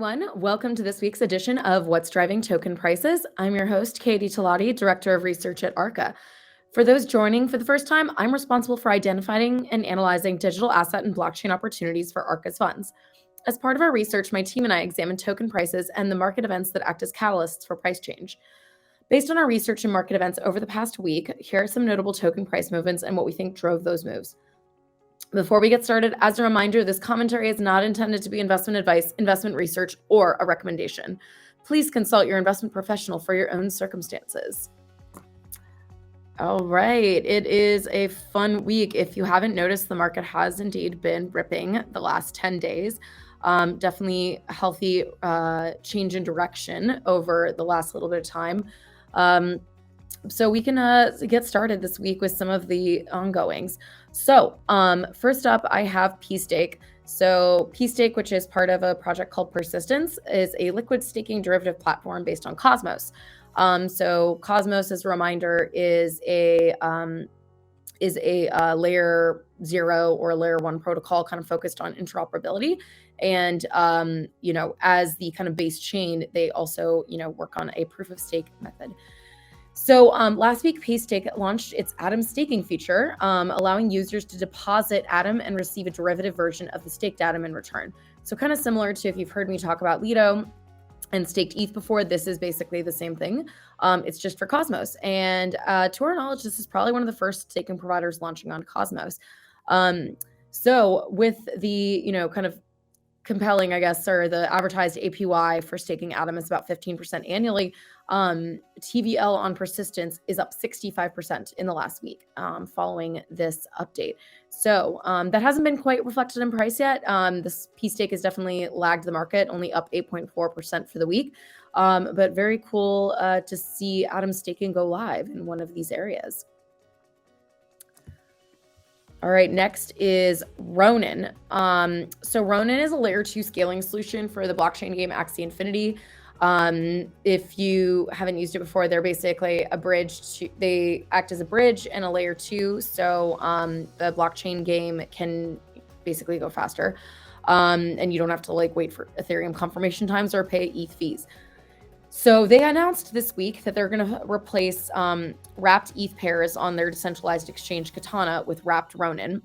everyone. Welcome to this week's edition of What's Driving Token Prices. I'm your host, Katie Talati, Director of Research at ARCA. For those joining for the first time, I'm responsible for identifying and analyzing digital asset and blockchain opportunities for ARCA's funds. As part of our research, my team and I examine token prices and the market events that act as catalysts for price change. Based on our research and market events over the past week, here are some notable token price movements and what we think drove those moves. Before we get started, as a reminder, this commentary is not intended to be investment advice, investment research, or a recommendation. Please consult your investment professional for your own circumstances. All right, it is a fun week. If you haven't noticed, the market has indeed been ripping the last 10 days. Definitely a healthy change in direction over the last little bit of time. So we can get started this week with some of the ongoings. So first up, I have Pstake. So Peacetake, which is part of a project called Persistence, is a liquid staking derivative platform based on Cosmos. So Cosmos, as a reminder, is a layer 0 or layer 1 protocol kind of focused on interoperability. And, as the kind of base chain, they also, work on a proof of stake method. So last week, Pstake launched its Atom staking feature, allowing users to deposit Atom and receive a derivative version of the staked Atom in return. So kind of similar to if you've heard me talk about Lido and staked ETH before, this is basically the same thing. It's just for Cosmos. And to our knowledge, this is probably one of the first staking providers launching on Cosmos. So with the, kind of compelling, I guess, or the advertised APY for staking Atom is about 15% annually. TVL on Persistence is up 65% in the last week following this update. So that hasn't been quite reflected in price yet. This Peacetake has definitely lagged the market, only up 8.4% for the week. But very cool to see Atom staking go live in one of these areas. All right, next is Ronin. So Ronin is a layer 2 scaling solution for the blockchain game Axie Infinity. If you haven't used it before, they're basically they act as a bridge and a layer 2. So the blockchain game can basically go faster. And you don't have to wait for Ethereum confirmation times or pay ETH fees. So they announced this week that they're going to replace wrapped ETH pairs on their decentralized exchange Katana with wrapped Ronin.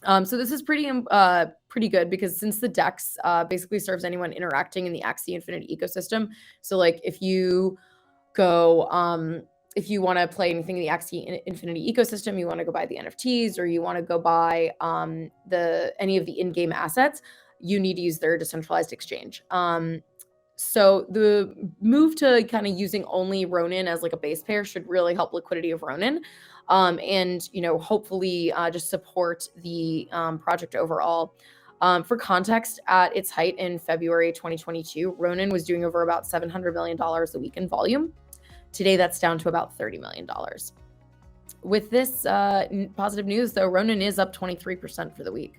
So this is pretty good because since the DEX basically serves anyone interacting in the Axie Infinity ecosystem. So if you go, if you want to play anything in the Axie Infinity ecosystem, you want to go buy the NFTs or you want to go buy any of the in-game assets, you need to use their decentralized exchange. So the move to kind of using only Ronin as a base pair should really help liquidity of Ronin. And hopefully just support the project overall. For context, at its height in February 2022, Ronin was doing over about $700 million a week in volume. Today, that's down to about $30 million. With this positive news, though, Ronin is up 23% for the week.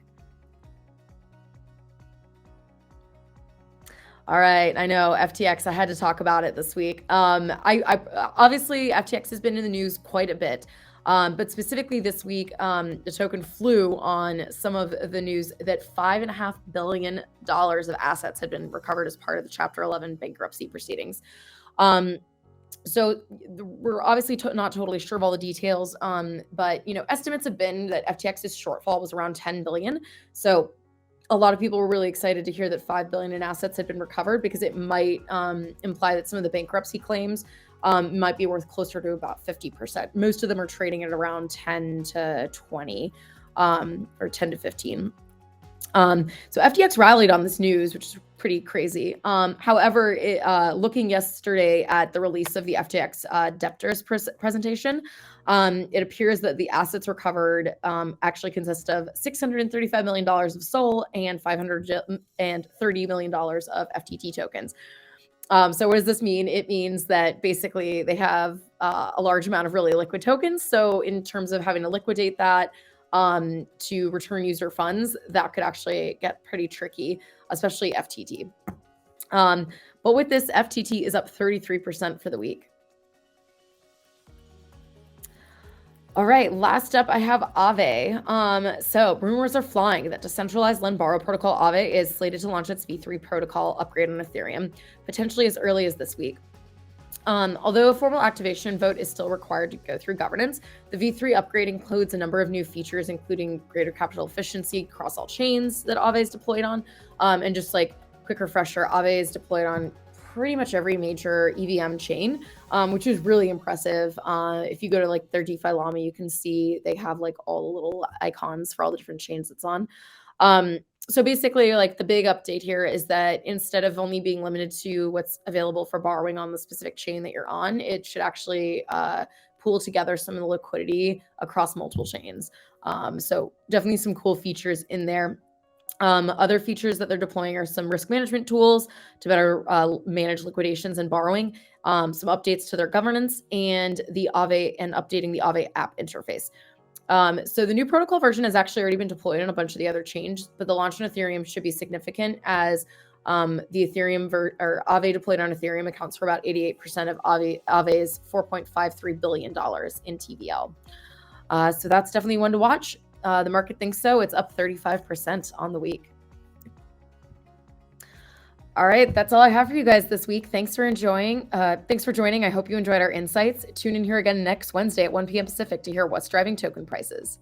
All right, I know FTX. I had to talk about it this week. I obviously FTX has been in the news quite a bit, but specifically this week, the token flew on some of the news that $5.5 billion of assets had been recovered as part of the Chapter 11 bankruptcy proceedings. So we're obviously not totally sure of all the details, but estimates have been that FTX's shortfall was around 10 billion. So a lot of people were really excited to hear that 5 billion in assets had been recovered because it might imply that some of the bankruptcy claims might be worth closer to about 50%. Most of them are trading at around 10 to 20 or 10 to 15. So FTX rallied on this news, which is pretty crazy. However, looking yesterday at the release of the FTX debtors presentation, it appears that the assets recovered actually consist of $635 million of SOL and $530 million of FTT tokens. So what does this mean? It means that basically they have a large amount of really liquid tokens. So in terms of having to liquidate that to return user funds, that could actually get pretty tricky, especially FTT. But with this, FTT is up 33% for the week. All right, last up, I have AAVE. So rumors are flying that decentralized lend borrow protocol AAVE is slated to launch its V3 protocol upgrade on Ethereum, potentially as early as this week. Although a formal activation vote is still required to go through governance, the V3 upgrade includes a number of new features, including greater capital efficiency across all chains that AAVE is deployed on. And just like quick refresher, AAVE is deployed on pretty much every major EVM chain, which is really impressive. If you go to like their DeFi Llama, you can see they have like all the little icons for all the different chains it's on. So basically, like the big update here is that instead of only being limited to what's available for borrowing on the specific chain that you're on, it should actually pool together some of the liquidity across multiple chains. So definitely some cool features in there. Other features that they're deploying are some risk management tools to better manage liquidations and borrowing, some updates to their governance, and the AAVE and updating the AAVE app interface. So the new protocol version has actually already been deployed on a bunch of the other chains, but the launch on Ethereum should be significant as the Ethereum or AAVE deployed on Ethereum accounts for about 88% of AAVE's $4.53 billion in TVL. So that's definitely one to watch. The market thinks so. It's up 35% on the week. All right, that's all I have for you guys this week. Thanks for joining. I hope you enjoyed our insights. Tune in here again next Wednesday at 1 p.m. Pacific to hear what's driving token prices.